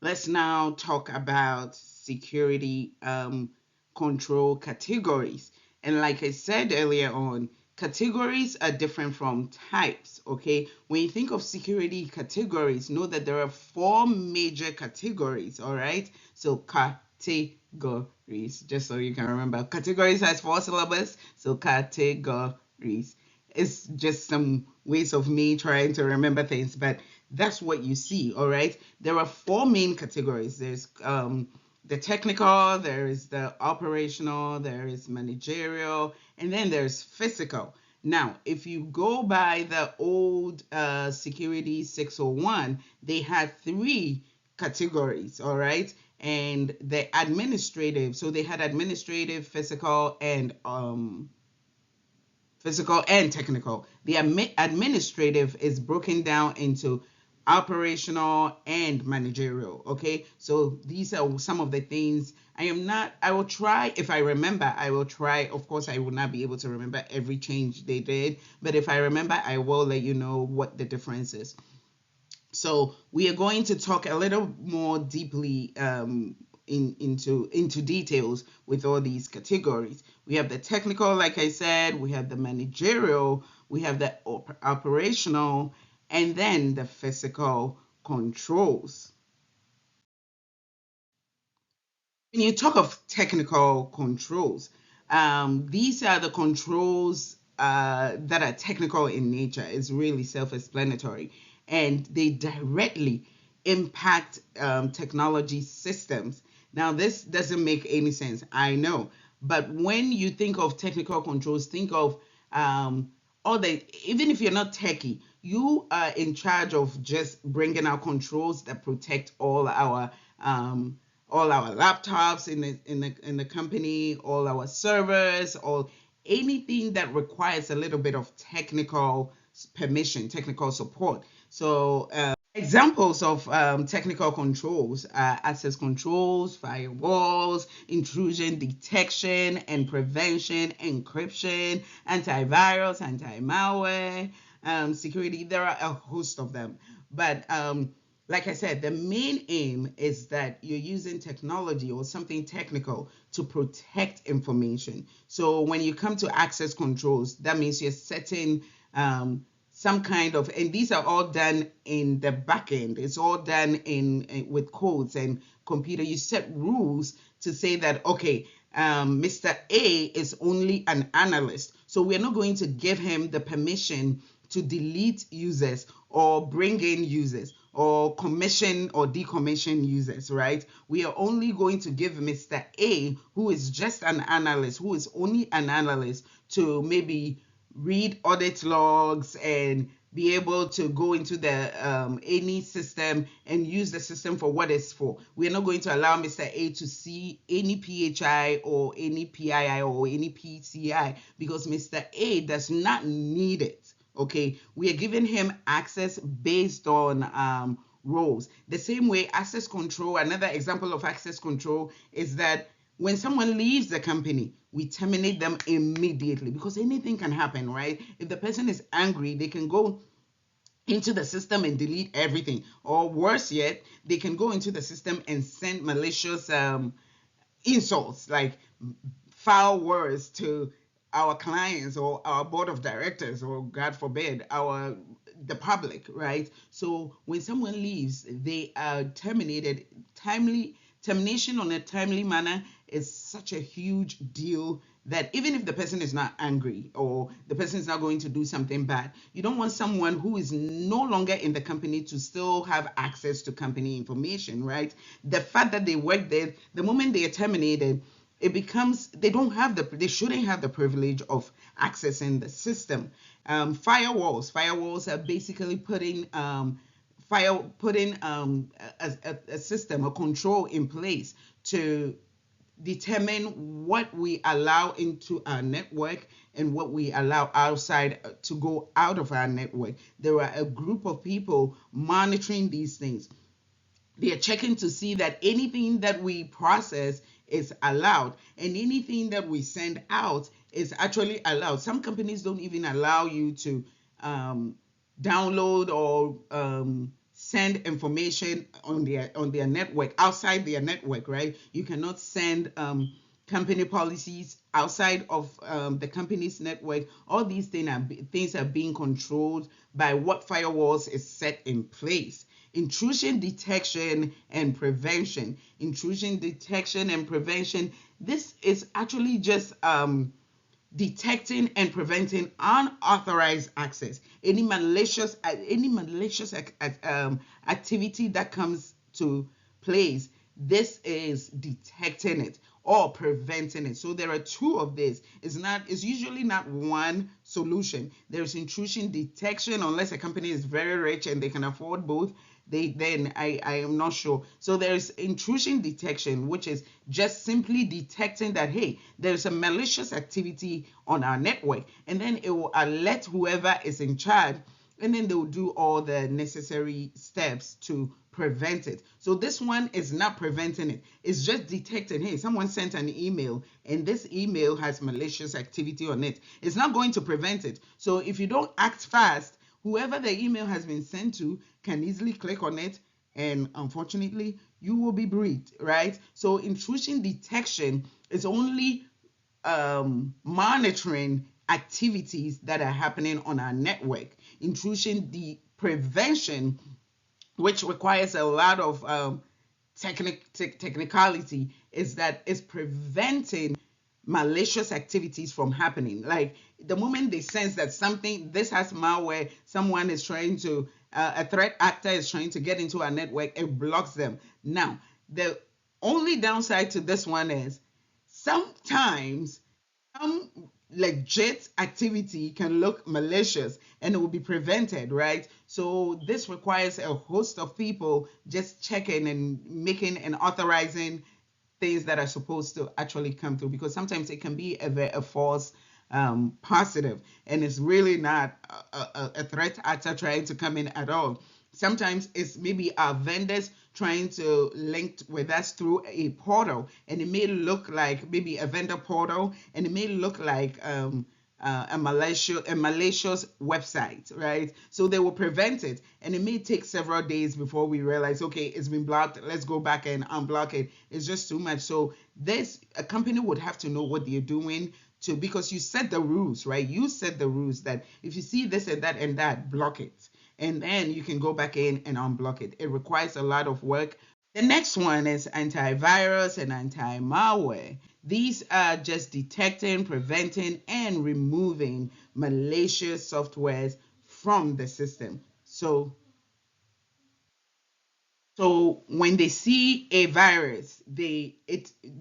Let's now talk about security control categories. And like I said earlier on, categories are different from types. Okay, when you think of security categories, know that there are four major categories. All right, so categories, just so you can remember, categories has four syllables, so categories. It's just some ways of me trying to remember things, but that's what you see. All right, there are four main categories. There's the technical, there is the operational, there is managerial, and then there's physical. Now, if you go by the old security 601, they had three categories. All right, and the administrative, so they had administrative, physical and technical. The administrative is broken down into operational and managerial. Okay, so these are some of the things. I will try, if I remember, I will try. Of course, I will not be able to remember every change they did, but if I remember, I will let you know what the difference is. So we are going to talk a little more deeply into details with all these categories. We have the technical, like I said, we have the managerial, we have the operational, and then the physical controls. When you talk of technical controls, these are the controls that are technical in nature. It's really self-explanatory, and they directly impact technology systems. Now, this doesn't make any sense, I know, but when you think of technical controls, think of all the, even if you're not techie, you are in charge of just bringing out controls that protect all our laptops in the company, all our servers, all anything that requires a little bit of technical permission, technical support. So examples of technical controls are access controls, firewalls, intrusion detection and prevention, encryption, antivirus, anti-malware, security. There are a host of them, but like I said, the main aim is that you're using technology or something technical to protect information. So when you come to access controls, that means you're setting some kind of, and these are all done in the back end. It's all done with codes and computer. You set rules to say that, okay, Mr. A is only an analyst. So we're not going to give him the permission to delete users or bring in users or commission or decommission users, right? We are only going to give Mr. A, who is just an analyst, who is only an analyst, to maybe read audit logs and be able to go into the any system and use the system for what it's for. We're not going to allow Mr. A to see any PHI or any PII or any PCI because Mr. A does not need it. Okay, we are giving him access based on roles. The same way access control, another example of access control is that when someone leaves the company, we terminate them immediately because anything can happen, right? If the person is angry, they can go into the system and delete everything. Or worse yet, they can go into the system and send malicious insults like foul words to our clients or our board of directors or God forbid our the public, right? So when someone leaves, they are terminated. Timely termination on a timely manner is such a huge deal that even if the person is not angry or the person is not going to do something bad, you don't want someone who is no longer in the company to still have access to company information, right? The fact that they work there, the moment they are terminated, it becomes they shouldn't have the privilege of accessing the system. Firewalls are basically putting a system, a control in place to determine what we allow into our network and what we allow outside to go out of our network. There are a group of people monitoring these things. They are checking to see that anything that we process is allowed and anything that we send out is actually allowed. Some companies don't even allow you to download or send information on their network outside their network, right? You cannot send company policies outside of the company's network. All these things are being controlled by what firewalls is set in place. Intrusion detection and prevention. Intrusion detection and prevention. This is actually just detecting and preventing unauthorized access, any malicious activity that comes to place. This is detecting it or preventing it. So there are two of this. It's usually not one solution. There's intrusion detection, unless a company is very rich and they can afford both. I am not sure. So there's intrusion detection, which is just simply detecting that, hey, there's a malicious activity on our network, and then it will alert whoever is in charge, and then they'll do all the necessary steps to prevent it. So this one is not preventing it. It's just detecting, hey, someone sent an email and this email has malicious activity on it. It's not going to prevent it. So if you don't act fast, whoever the email has been sent to can easily click on it, and unfortunately you will be breached, right? So intrusion detection is only monitoring activities that are happening on our network. Intrusion prevention, which requires a lot of technicality, is that it's preventing malicious activities from happening. Like the moment they sense that this has malware, someone is trying to, a threat actor is trying to get into our network, it blocks them. Now, the only downside to this one is sometimes some legit activity can look malicious and it will be prevented, right? So this requires a host of people just checking and making and authorizing things that are supposed to actually come through, because sometimes it can be a false positive, and it's really not a threat actor trying to come in at all. Sometimes it's maybe our vendors trying to link with us through a portal, and it may look like maybe a vendor portal, and it may look like a malicious website, right? So they will prevent it, and it may take several days before we realize, okay, it's been blocked. Let's go back and unblock it. It's just too much. So a company would have to know what they're doing to, because you set the rules, right? You set the rules that if you see this and that, block it, and then you can go back in and unblock it. It requires a lot of work. The next one is antivirus and anti-malware. These are just detecting, preventing, and removing malicious softwares from the system. So when they see a virus, the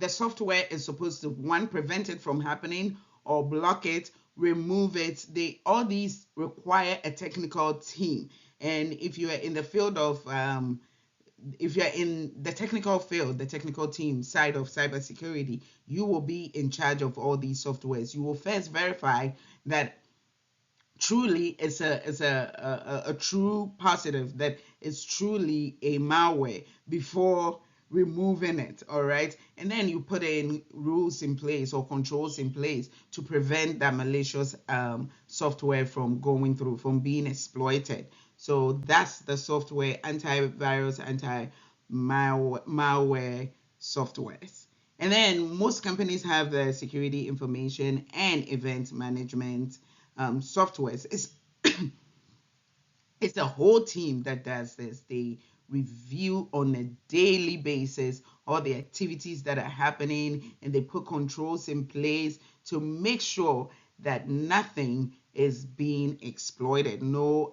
software is supposed to, one, prevent it from happening, or block it, remove it. All these require a technical team. And if you are in the field of if you're in the technical field, the technical team side of cybersecurity, you will be in charge of all these softwares. You will first verify that truly it's a true positive, that it's truly a malware, before removing it. All right, and then you put in rules in place or controls in place to prevent that malicious software from going through, from being exploited. So that's the software, antivirus, anti-malware softwares. And then most companies have the security information and event management softwares. It's a whole team that does this. They review on a daily basis all the activities that are happening, and they put controls in place to make sure that nothing is being exploited. No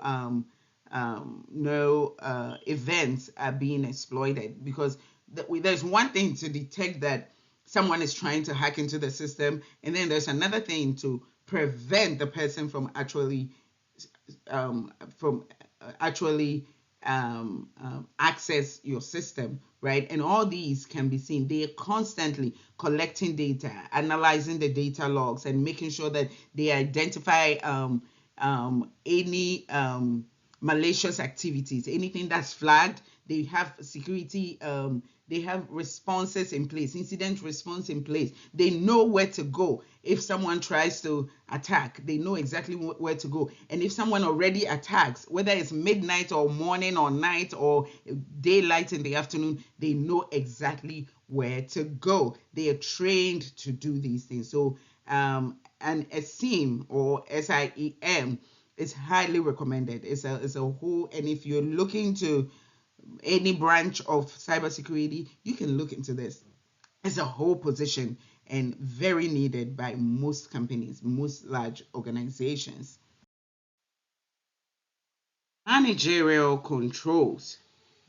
events are being exploited, because there's one thing to detect that someone is trying to hack into the system, and then there's another thing to prevent the person from um, from actually access your system, right? And all these can be seen. They are constantly collecting data, analyzing the data logs, and making sure that they identify any malicious activities, anything that's flagged. They have security, they have responses in place, incident response in place. They know where to go if someone tries to attack. They know exactly where to go. And if someone already attacks, whether it's midnight or morning or night or daylight in the afternoon, they know exactly where to go. They are trained to do these things. So and a SIEM or SIEM is highly recommended. It's a whole, and if you're looking to any branch of cybersecurity, you can look into this. It's a whole position and very needed by most companies, most large organizations. Managerial controls.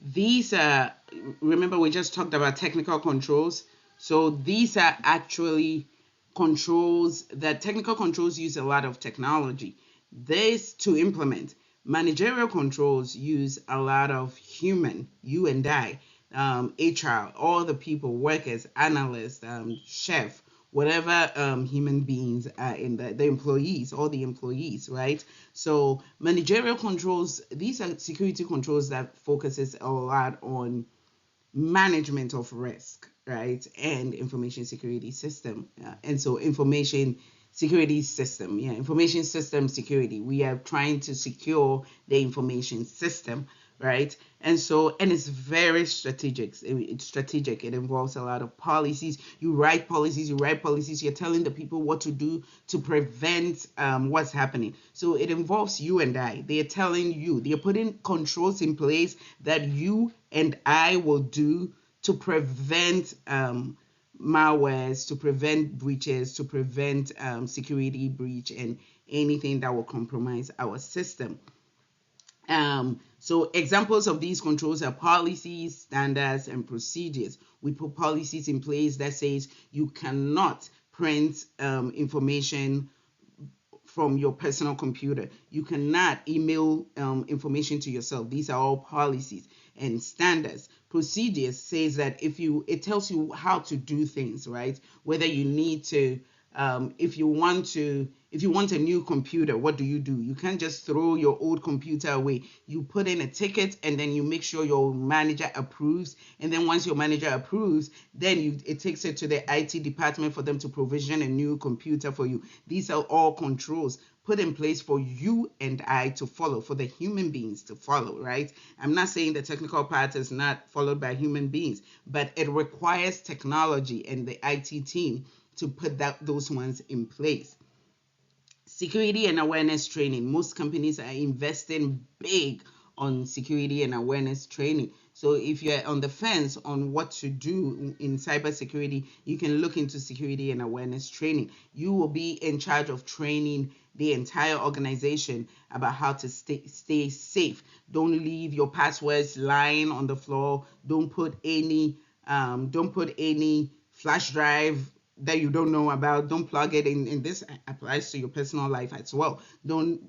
These are, remember, we just talked about technical controls. So these are actually controls that technical controls use a lot of technology. This to implement. Managerial controls use a lot of human, you and I, HR, all the people, workers, analysts, chef, whatever human beings are in the employees, all the employees, right? So managerial controls, these are security controls that focuses a lot on management of risk, right? And information security system. And so information security system, yeah, information system security. We are trying to secure the information system, right? And so, and it's very strategic. It's strategic. It involves a lot of policies. You write policies. You write policies. You're telling the people what to do to prevent what's happening. So it involves you and I. They are telling you. They are putting controls in place that you and I will do to prevent malwares, to prevent breaches, to prevent security breach and anything that will compromise our system. So examples of these controls are policies, standards, and procedures. We put policies in place that says you cannot print information from your personal computer. You cannot email information to yourself. These are all policies. And standards. Procedures says that it tells you how to do things, right? Whether you need to, if you want a new computer, what do? You can't just throw your old computer away. You put in a ticket and then you make sure your manager approves. And then once your manager approves, then it takes it to the IT department for them to provision a new computer for you. These are all controls put in place for you and I to follow, for the human beings to follow, right? I'm not saying the technical part is not followed by human beings, but it requires technology and the IT team to put those ones in place. Security and awareness training. Most companies are investing big on security and awareness training. So if you're on the fence on what to do in cybersecurity, you can look into security and awareness training. You will be in charge of training the entire organization about how to stay safe. Don't leave your passwords lying on the floor. Don't put any flash drive that you don't know about. Don't plug it in. And this applies to your personal life as well. Don't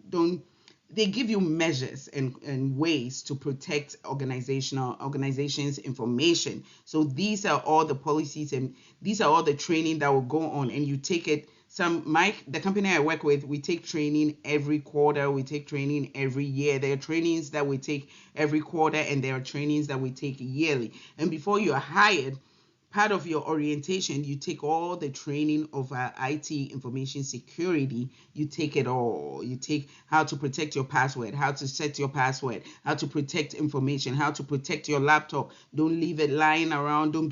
They give you measures and ways to protect organizations information. So these are all the policies and these are all the training that will go on, and you take it. The company I work with, we take training every quarter, we take training every year. There are trainings that we take every quarter and there are trainings that we take yearly. And before you are hired, part of your orientation, you take all the training of IT information security. You take it all. You take how to protect your password, how to set your password, how to protect information, how to protect your laptop. Don't leave it lying around. Don't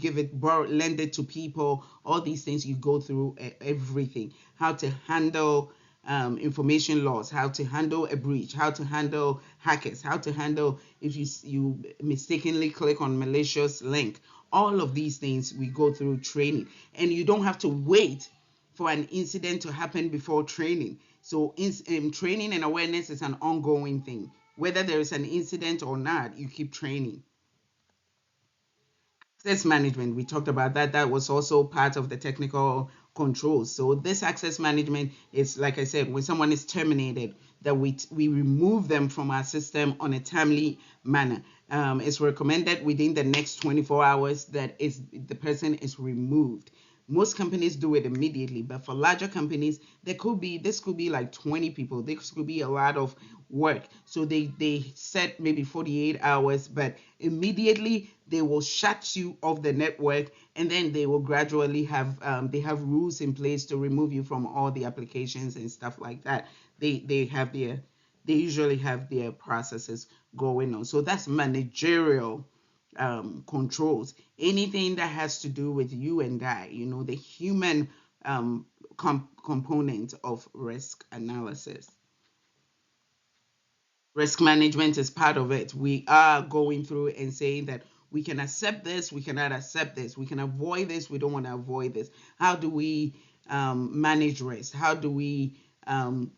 lend it to people. All these things you go through everything. How to handle information loss, how to handle a breach, how to handle hackers, how to handle if you mistakenly click on malicious link. All of these things we go through training, and you don't have to wait for an incident to happen before training. So training and awareness is an ongoing thing. Whether there is an incident or not, you keep training. Access management, we talked about that. That was also part of the technical controls. So this access management is, like I said, when someone is terminated, that we remove them from our system on a timely manner. It's recommended within the next 24 hours that the person is removed. Most companies do it immediately, but for larger companies, this could be like 20 people. This could be a lot of work. So they set maybe 48 hours, but immediately they will shut you off the network, and then they will gradually have they have rules in place to remove you from all the applications and stuff like that. They usually have their processes going on. So that's managerial controls. Anything that has to do with you and I, the human component of risk analysis. Risk management is part of it. We are going through and saying that we can accept this, we cannot accept this, we can avoid this, we don't want to avoid this. How do we manage risk? How do we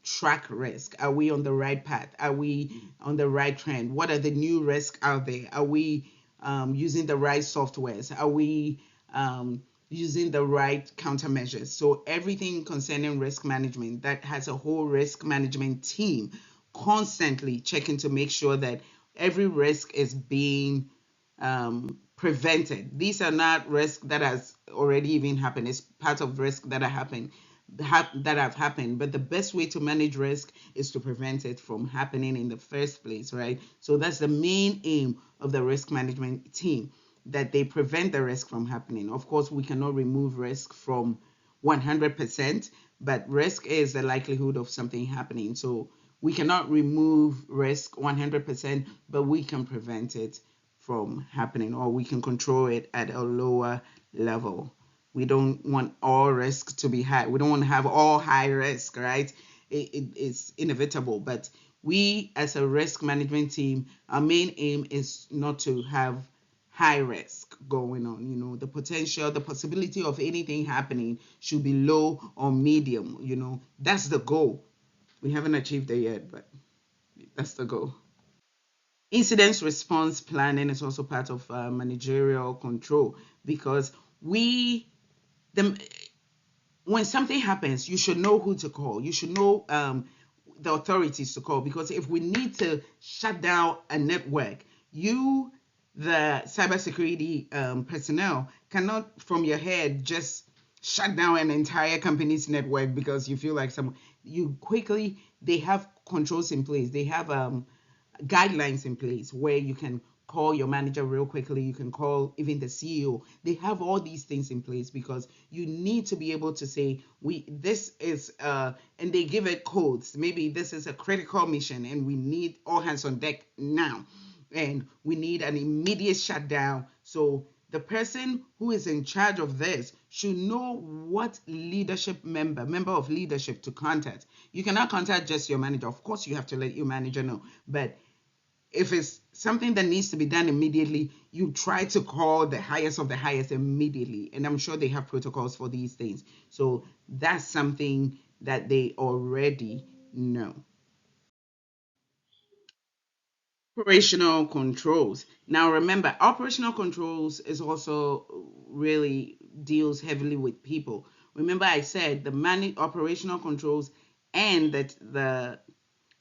track risk? Are we on the right path? Are we on the right trend? What are the new risks out there? Are we using the right softwares? Are we using the right countermeasures? So everything concerning risk management, that has a whole risk management team constantly checking to make sure that every risk is being prevented. These are not risks that has already even happened. It's part of risk that that have happened. But the best way to manage risk is to prevent it from happening in the first place, right? So that's the main aim of the risk management team, that they prevent the risk from happening. Of course, we cannot remove risk from 100%, but risk is the likelihood of something happening. So we cannot remove risk 100%, but we can prevent it from happening, or we can control it at a lower level. We don't want all risk to be high. We don't want to have all high risk, right? It's inevitable. But we, as a risk management team, our main aim is not to have high risk going on. The potential, the possibility of anything happening should be low or medium. That's the goal. We haven't achieved it yet, but that's the goal. Incident response planning is also part of managerial control, because the when something happens, you should know who to call. You should know the authorities to call, because if we need to shut down a network, you, the cybersecurity personnel, cannot from your head just shut down an entire company's network because you feel like they have controls in place. They have guidelines in place where you can call your manager real quickly. You can call even the CEO. They have all these things in place because you need to be able to say, this is and they give it codes. Maybe this is a critical mission and we need all hands on deck now, and we need an immediate shutdown. So the person who is in charge of this should know what member of leadership to contact. You cannot contact just your manager. Of course, you have to let your manager know, but if it's something that needs to be done immediately, you try to call the highest of the highest immediately. And I'm sure they have protocols for these things. So that's something that they already know. Operational controls. Now remember, operational controls is also really deals heavily with people. Remember I said the operational controls and that the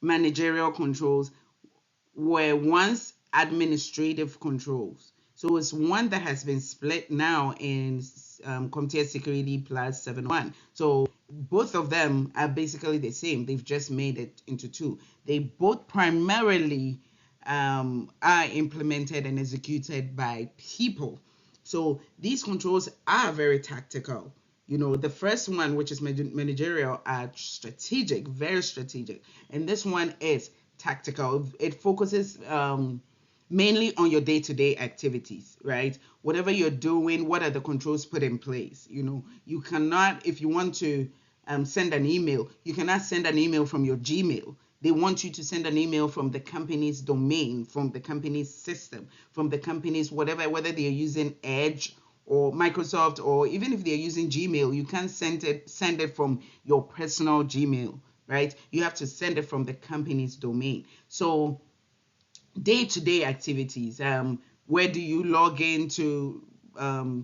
managerial controls were once administrative controls. So it's one that has been split now in Comptia Security Plus 7.1. So both of them are basically the same. They've just made it into two. They both primarily are implemented and executed by people. So these controls are very tactical. The first one, which is managerial, are strategic, very strategic. And this one is tactical. It focuses mainly on your day-to-day activities, right? Whatever you're doing, what are the controls put in place? You cannot, if you want to send an email, you cannot send an email from your Gmail. They want you to send an email from the company's domain, from the company's system, from the company's whatever, whether they're using Edge or Microsoft, or even if they're using Gmail, you can't send it from your personal Gmail, right? You have to send it from the company's domain. So day-to-day activities, where do you log into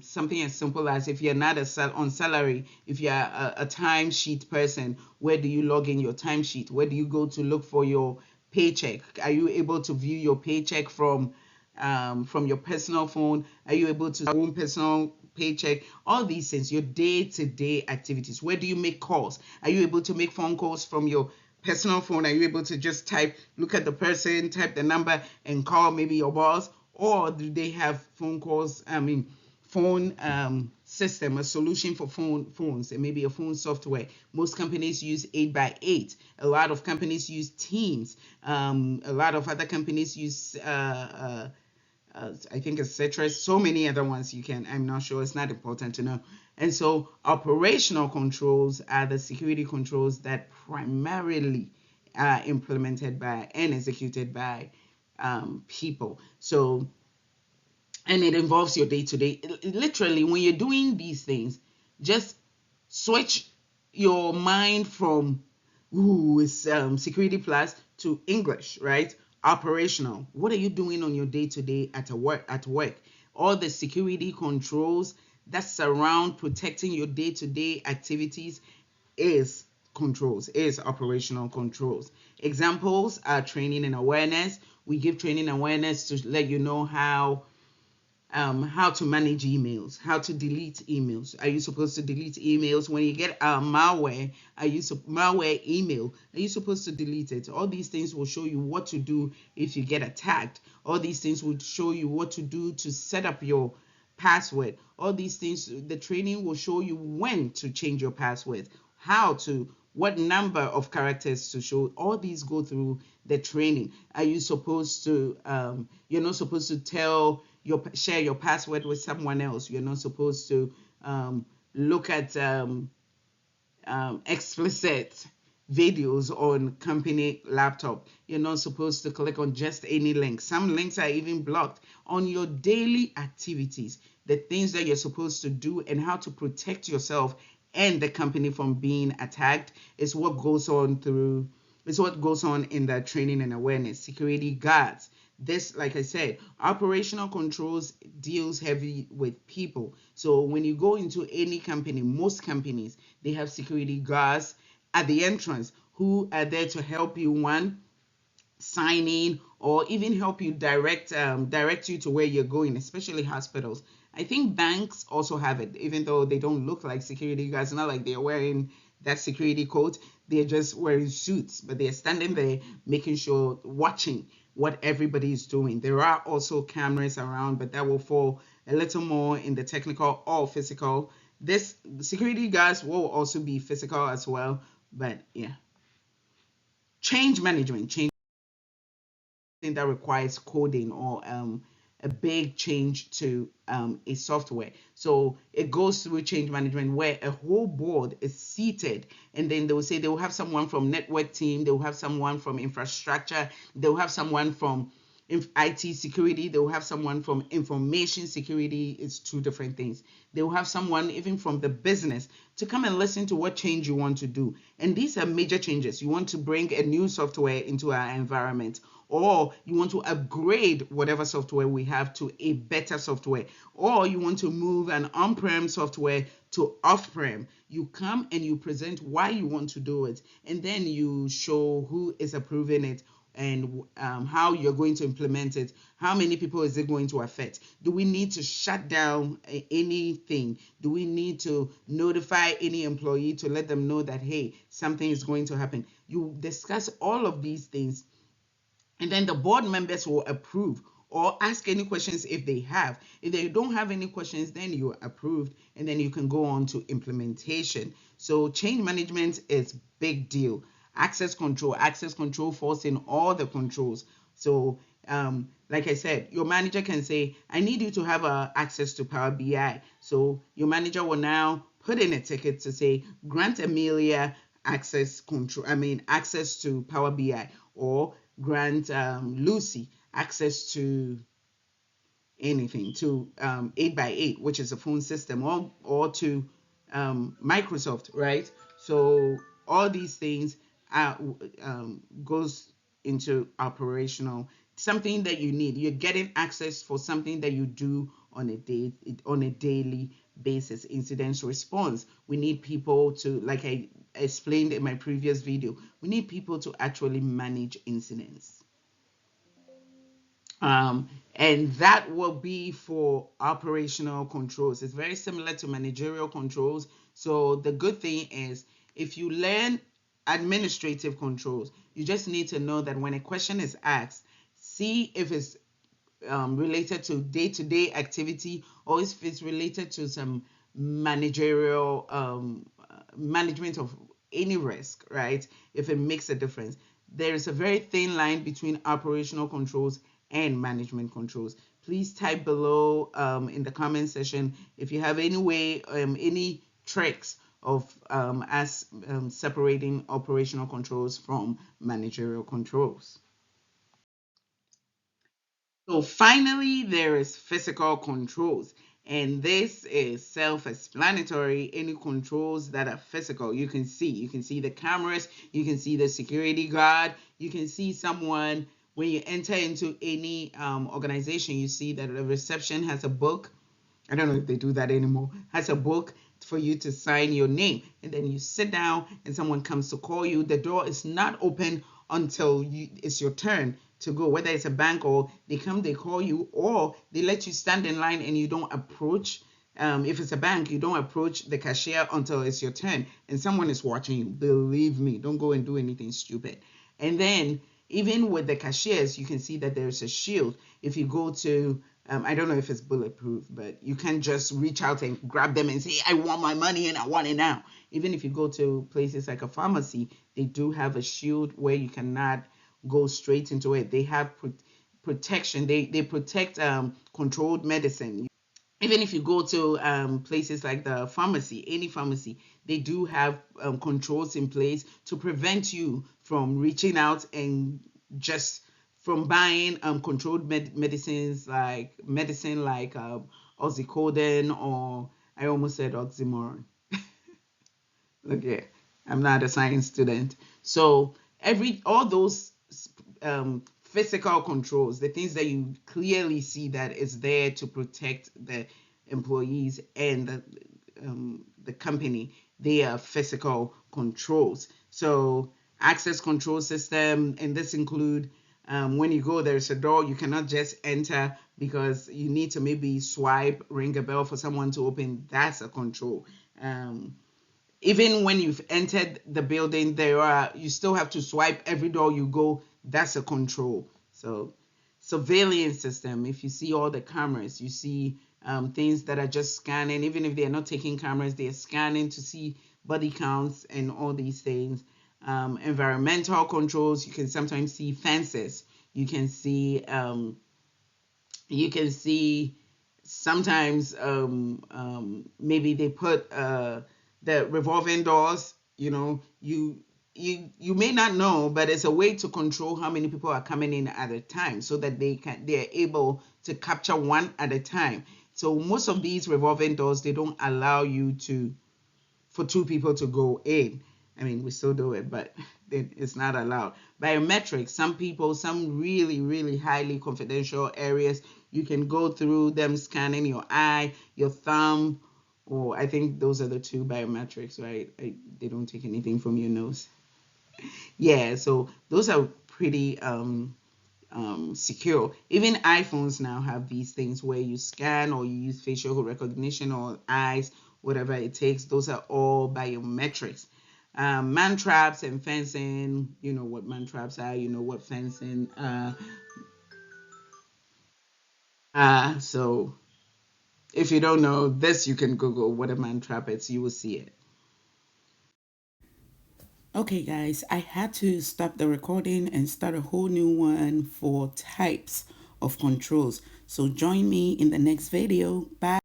something as simple as, if you're not on salary, if you're a timesheet person, where do you log in your timesheet? Where do you go to look for your paycheck? Are you able to view your paycheck from your personal phone? Are you able to own personal paycheck, all these things, your day-to-day activities. Where do you make calls? Are you able to make phone calls from your personal phone? Are you able to just type, look at the person, type the number, and call maybe your boss? Or do they have phone calls, phone system, a solution for phones, and maybe a phone software? Most companies use 8x8. A lot of companies use Teams. A lot of other companies use I think etc. So many other ones you can. I'm not sure. It's not important to know. And so operational controls are the security controls that primarily are implemented by and executed by people. So, and it involves your day to day. Literally, when you're doing these things, just switch your mind from it's security plus to English, right? Operational. What are you doing on your day to day at work? All the security controls that surround protecting your day to day activities is controls, is operational controls. Examples are training and awareness. We give training and awareness to let you know how to manage emails, how to delete emails. Are you supposed to delete emails when you get malware? Malware email? Are you supposed to delete it? All these things will show you what to do if you get attacked. All these things will show you what to do to set up your password. All these things, the training will show you when to change your password, what number of characters to show. All these go through the training. Are you supposed to? You're not supposed to share your password with someone else. You're not supposed to look at explicit videos on company laptop. You're not supposed to click on just any link. Some links are even blocked. On your daily activities, the things that you're supposed to do and how to protect yourself and the company from being attacked is what goes on in the training and awareness. Security guards. This, like I said, operational controls deals heavy with people. So when you go into any company, most companies, they have security guards at the entrance who are there to help you, one, sign in, or even help you direct you to where you're going, especially hospitals. I think banks also have it, even though they don't look like security guards. Not like they're wearing that security coat. They're just wearing suits, but they're standing there making sure, watching what everybody is doing. There are also cameras around, but that will fall a little more in the technical or physical. This security guards will also be physical as well, but yeah. Change management. That requires coding or a big change to a software. So it goes through change management where a whole board is seated, and then they will say they will have someone from network team, they will have someone from infrastructure, they will have someone from IT security, they will have someone from information security. It's two different things. They will have someone even from the business to come and listen to what change you want to do. And these are major changes. You want to bring a new software into our environment, or you want to upgrade whatever software we have to a better software, or you want to move an on-prem software to off-prem. You come and you present why you want to do it, and then you show who is approving it and how you're going to implement it. How many people is it going to affect? Do we need to shut down anything? Do we need to notify any employee to let them know that, hey, something is going to happen? You discuss all of these things, and then the board members will approve or ask any questions if they have. If they don't have any questions, then you're approved, and then you can go on to implementation. So change management is big deal. Access control falls in all the controls. So like I said, your manager can say, I need you to have access to Power BI. So your manager will now put in a ticket to say, grant Amelia access to Power BI, or grant Lucy access to anything, to 8x8, which is a phone system, or to Microsoft, right? So all these things goes into operational, something that you need. You're getting access for something that you do on a daily basis. Incident response. We need people to, like I explained in my previous video, we need people to actually manage incidents. And that will be for operational controls. It's very similar to managerial controls. So the good thing is, if you learn administrative controls, you just need to know that when a question is asked, see if it's related to day-to-day activity, or if it's related to some managerial management of any risk, right? If it makes a difference. There is a very thin line between operational controls and management controls. Please type below in the comment section if you have any way, any tricks of us separating operational controls from managerial controls. So finally, there is physical controls. And this is self-explanatory. Any controls that are physical, you can see. You can see the cameras, you can see the security guard, you can see someone when you enter into any organization, you see that the reception has a book. I don't know if they do that anymore, has a book for you to sign your name. And then you sit down and someone comes to call you. The door is not open until it's your turn to go, whether it's a bank or they come, they call you, or they let you stand in line and you don't approach. If it's a bank, you don't approach the cashier until it's your turn and someone is watching you. Believe me, don't go and do anything stupid. And then even with the cashiers, you can see that there's a shield. If you go to I don't know if it's bulletproof, but you can just reach out and grab them and say, I want my money and I want it now. Even if you go to places like a pharmacy, they do have a shield where you cannot go straight into it. They have protection. They protect controlled medicine. Even if you go to places like the pharmacy, any pharmacy, they do have controls in place to prevent you from reaching out and just from buying controlled medicines like oxycodone, or I almost said oxymoron. Look here, I'm not a science student. So all those physical controls, the things that you clearly see that is there to protect the employees and the company, they are physical controls. So access control system, and this include when you go, there's a door, you cannot just enter because you need to maybe swipe, ring a bell for someone to open. That's a control. Even when you've entered the building, you still have to swipe every door you go. That's a control. So surveillance system, if you see all the cameras, you see things that are just scanning. Even if they're not taking cameras, they're scanning to see body counts and all these things. Environmental controls, you can sometimes see fences. You can see sometimes maybe they put the revolving doors. You may not know, but it's a way to control how many people are coming in at a time, so that they're able to capture one at a time. So most of these revolving doors, they don't allow you for two people to go in. I mean, we still do it, but it's not allowed. Biometrics, some really, really highly confidential areas, you can go through them scanning your eye, your thumb, or I think those are the two biometrics, right? They don't take anything from your nose. Yeah, so those are pretty secure. Even iPhones now have these things where you scan or you use facial recognition or eyes, whatever it takes. Those are all biometrics. Man traps and fencing, you know what man traps are, you know what fencing. So if you don't know this, you can Google what a man trap is. You will see it. Okay, guys, I had to stop the recording and start a whole new one for types of controls. So join me in the next video. Bye.